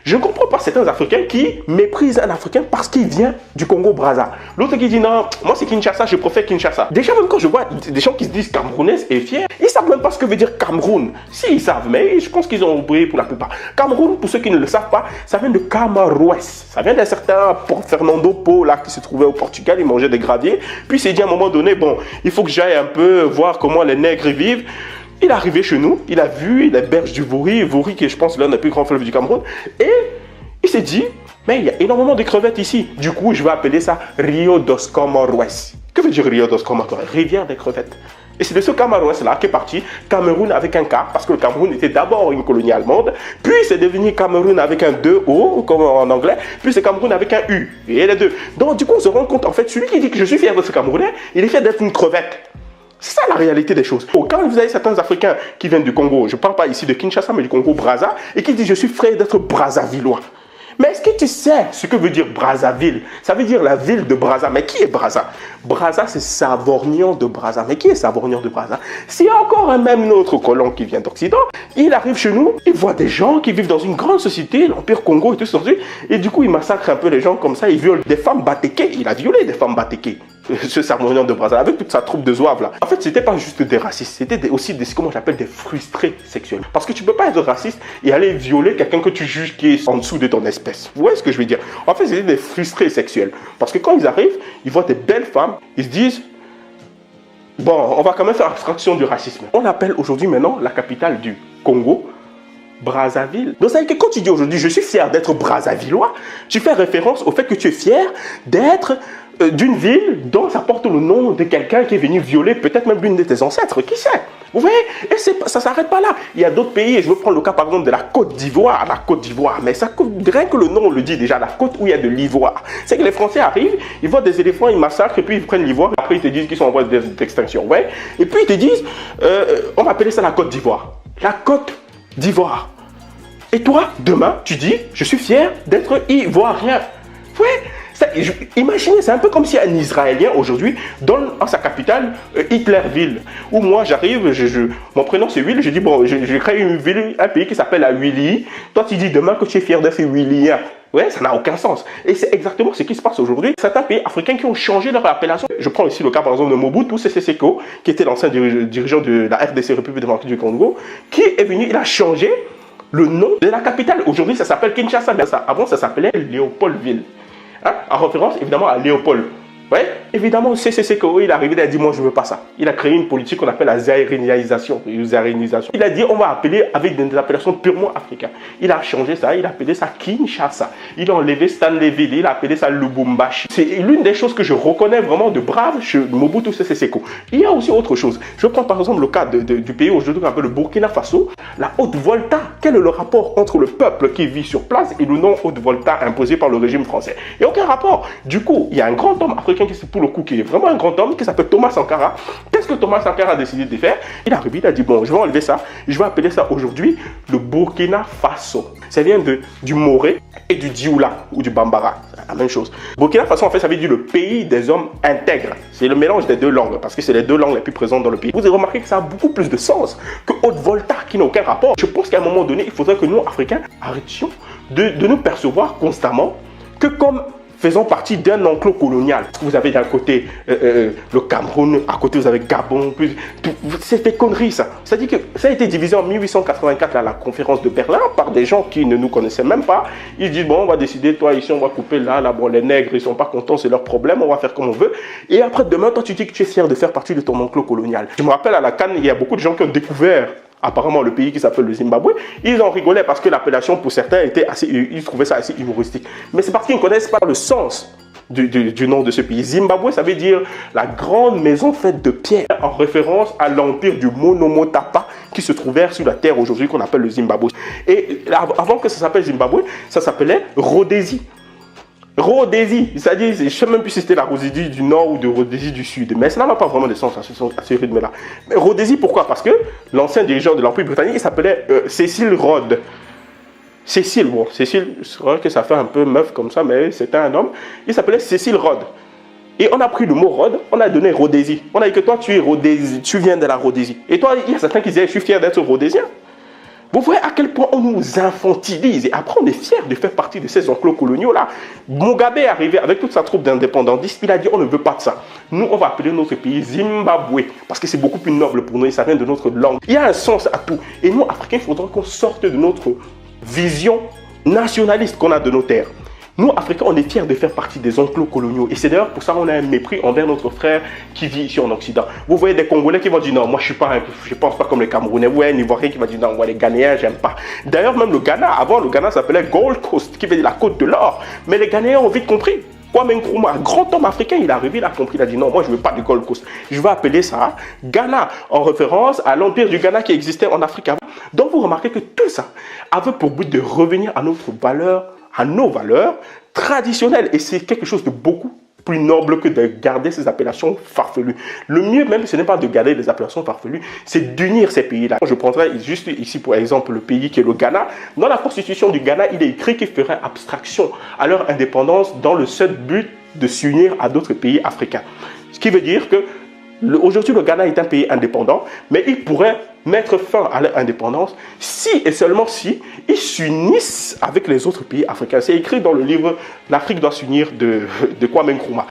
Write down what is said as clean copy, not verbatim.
Je ne comprends pas certains Africains qui méprisent un Africain parce qu'il vient du Congo-Brazza. L'autre qui dit non, moi c'est Kinshasa, je préfère Kinshasa. Déjà même quand je vois des gens qui se disent camerounais et fiers, ils ne savent même pas ce que veut dire Cameroun. Si, ils savent, mais je pense qu'ils ont oublié pour la plupart. Cameroun, pour ceux qui ne le savent pas, ça vient de Camaroès. Ça vient d'un certain Fernando Po là, qui se trouvait au Portugal, il mangeait des graviers. Puis il s'est dit à un moment donné, bon, il faut que j'aille un peu voir comment les nègres vivent. Il est arrivé chez nous, il a vu les berges du Vouri qui est, je pense, l'un des plus grands fleuves du Cameroun. Et il s'est dit, mais il y a énormément de crevettes ici. Du coup, je vais appeler ça Rio dos Comoros. Que veut dire Rio dos Comoros? Rivière des crevettes. Et c'est de ce Camaroès-là qu'est parti Cameroun avec un K, parce que le Cameroun était d'abord une colonie allemande, puis c'est devenu Cameroun avec un 2O, comme en anglais, puis c'est Cameroun avec un U, et les deux. Donc du coup, on se rend compte, en fait, celui qui dit que je suis fier de ce Camerounais, il est fier d'être une crevette. C'est ça la réalité des choses. Quand vous avez certains Africains qui viennent du Congo, je ne parle pas ici de Kinshasa, mais du Congo-Brazza, et qui disent je suis fier d'être Brazzavillois. Mais est-ce que tu sais ce que veut dire Brazzaville? Ça veut dire la ville de Brazza. Mais qui est Brazza? Brazza, c'est Savorgnan de Brazza. Mais qui est Savorgnan de Brazza? S'il y a encore un même autre colon qui vient d'Occident, il arrive chez nous, il voit des gens qui vivent dans une grande société, l'Empire Congo et tout ça, et du coup, il massacre un peu les gens comme ça, il viole des femmes batékées. Il a violé des femmes batékées. Ce Savorgnan de Brazza, avec toute sa troupe de zouaves là. En fait, c'était pas juste des racistes, c'était aussi des, comment j'appelle, des frustrés sexuels. Parce que tu peux pas être raciste et aller violer quelqu'un que tu juges qui est en dessous de ton espèce. Vous voyez ce que je veux dire? En fait, c'était des frustrés sexuels. Parce que quand ils arrivent, ils voient des belles femmes, ils se disent, bon, on va quand même faire abstraction du racisme. On appelle aujourd'hui maintenant la capitale du Congo Brazzaville. Donc ça veut dire que quand tu dis aujourd'hui, je suis fier d'être Brazzavillois, tu fais référence au fait que tu es fier d'être d'une ville dont ça porte le nom de quelqu'un qui est venu violer peut-être même l'une de tes ancêtres, qui sait? Vous voyez? Et ça ne s'arrête pas là. Il y a d'autres pays, et je veux prendre le cas par exemple de la Côte d'Ivoire, mais ça, rien que le nom le dit déjà, la côte où il y a de l'ivoire. C'est que les Français arrivent, ils voient des éléphants, ils massacrent, et puis ils prennent l'ivoire, et après ils te disent qu'ils sont en voie d'extinction. Ouais? Et puis ils te disent, on va appeler ça la Côte d'Ivoire. La Côte d'Ivoire. Et toi, demain, tu dis, je suis fier d'être ivoirien. Ouais? Imaginez, c'est un peu comme si un Israélien aujourd'hui donne à sa capitale Hitlerville. Où moi j'arrive, mon prénom c'est Will, je dis bon, je crée une ville, un pays qui s'appelle la Willy. Toi tu dis demain que tu es fier d'être Willien. Ouais, ça n'a aucun sens. Et c'est exactement ce qui se passe aujourd'hui. Certains pays africains qui ont changé leur appellation. Je prends ici le cas par exemple de Mobutu Sese Seko, qui était l'ancien dirigeant de la RDC, République démocratique du Congo, qui est venu, il a changé le nom de la capitale. Aujourd'hui ça s'appelle Kinshasa, mais avant ça s'appelait Léopoldville. Hein? En référence évidemment à Léopold. Ouais? Évidemment, CCCO, il est arrivé, il a dit moi je ne veux pas ça. Il a créé une politique qu'on appelle la zaïrinisation. Il a dit on va appeler avec des appellations purement africaines. Il a changé ça, il a appelé ça Kinshasa. Il a enlevé Stanleyville, il a appelé ça Lubumbashi. C'est l'une des choses que je reconnais vraiment de brave chez Mobutu Sese Seko. Il y a aussi autre chose. Je prends par exemple le cas du pays aujourd'hui qu'on appelle le Burkina Faso, la Haute-Volta. Quel est le rapport entre le peuple qui vit sur place et le nom Haute-Volta imposé par le régime français? Il n'y a aucun rapport. Du coup, il y a un grand homme africain qui pour le coup qui est vraiment un grand homme qui s'appelle Thomas Sankara. Qu'est-ce que Thomas Sankara a décidé de faire? Il a arrivé, il a dit bon, je vais enlever ça, je vais appeler ça aujourd'hui le Burkina Faso. Ça vient du Moré et du Dioula ou du Bambara, c'est la même chose. Burkina Faso en fait ça veut dire le pays des hommes intègres. C'est le mélange des deux langues parce que c'est les deux langues les plus présentes dans le pays. Vous avez remarqué que ça a beaucoup plus de sens que Haute-Volta qui n'a aucun rapport. Je pense qu'à un moment donné, il faudrait que nous, Africains, arrêtions de nous percevoir constamment que comme faisant partie d'un enclos colonial. Vous avez d'un côté le Cameroun, à côté vous avez Gabon, c'est des conneries ça. C'est-à-dire que ça a été divisé en 1884 à la conférence de Berlin par des gens qui ne nous connaissaient même pas. Ils disent bon on va décider, toi ici on va couper là, bon les nègres ils sont pas contents, c'est leur problème, on va faire comme on veut. Et après demain toi tu dis que tu es fier de faire partie de ton enclos colonial. Je me rappelle à la Cannes, il y a beaucoup de gens qui ont découvert apparemment le pays qui s'appelle le Zimbabwe, ils en rigolaient parce que l'appellation pour certains était assez, ils trouvaient ça assez humoristique. Mais c'est parce qu'ils ne connaissent pas le sens du nom de ce pays. Zimbabwe, ça veut dire la grande maison faite de pierre, en référence à l'empire du Monomotapa qui se trouvait sur la terre aujourd'hui qu'on appelle le Zimbabwe. Et avant que ça s'appelle Zimbabwe, ça s'appelait Rhodésie. Rhodésie, c'est-à-dire, je ne sais même plus si c'était la Rhodésie du Nord ou de Rhodésie du Sud, mais ça n'a pas vraiment de sens à ce rythme-là. Mais Rhodésie, pourquoi? Parce que l'ancien dirigeant de l'Empire britannique, il s'appelait Cecil Rhodes. Cécile, bon, Cécile, c'est vrai que ça fait un peu meuf comme ça, mais c'était un homme. Il s'appelait Cecil Rhodes. Et on a pris le mot Rhodes, on a donné Rhodésie. On a dit que toi, tu es Rhodésie, tu viens de la Rhodésie. Et toi, il y a certains qui disaient, je suis fier d'être rhodésien. Vous voyez à quel point on nous infantilise et après on est fiers de faire partie de ces enclos coloniaux-là. Mugabe est arrivé avec toute sa troupe d'indépendantistes, il a dit on ne veut pas de ça. Nous, on va appeler notre pays Zimbabwe parce que c'est beaucoup plus noble pour nous et ça vient de notre langue. Il y a un sens à tout. Et nous, Africains, il faudra qu'on sorte de notre vision nationaliste qu'on a de nos terres. Nous, Africains, on est fiers de faire partie des enclos coloniaux. Et c'est d'ailleurs pour ça qu'on a un mépris envers notre frère qui vit ici en Occident. Vous voyez des Congolais qui vont dire non, moi je pense pas comme les Camerounais. Vous voyez un Ivoirien qui va dire non, moi les Ghanéens, j'aime pas. D'ailleurs, même le Ghana, avant le Ghana s'appelait Gold Coast, qui veut dire la côte de l'or. Mais les Ghanéens ont vite compris. Kwame Nkrumah, un grand homme africain, il est arrivé, il a compris, il a dit non, moi je veux pas de Gold Coast. Je vais appeler ça Ghana, en référence à l'empire du Ghana qui existait en Afrique avant. Donc vous remarquez que tout ça avait pour but de revenir à notre valeur, à nos valeurs traditionnelles. Et c'est quelque chose de beaucoup plus noble que de garder ces appellations farfelues. Le mieux même, ce n'est pas de garder les appellations farfelues, c'est d'unir ces pays-là. Je prendrai juste ici pour exemple le pays qui est le Ghana. Dans la constitution du Ghana, il est écrit qu'il ferait abstraction à leur indépendance dans le seul but de s'unir à d'autres pays africains. Ce qui veut dire que aujourd'hui, le Ghana est un pays indépendant, mais il pourrait mettre fin à leur indépendance si et seulement si ils s'unissent avec les autres pays africains. C'est écrit dans le livre « L'Afrique doit s'unir » de Kwame Nkrumah.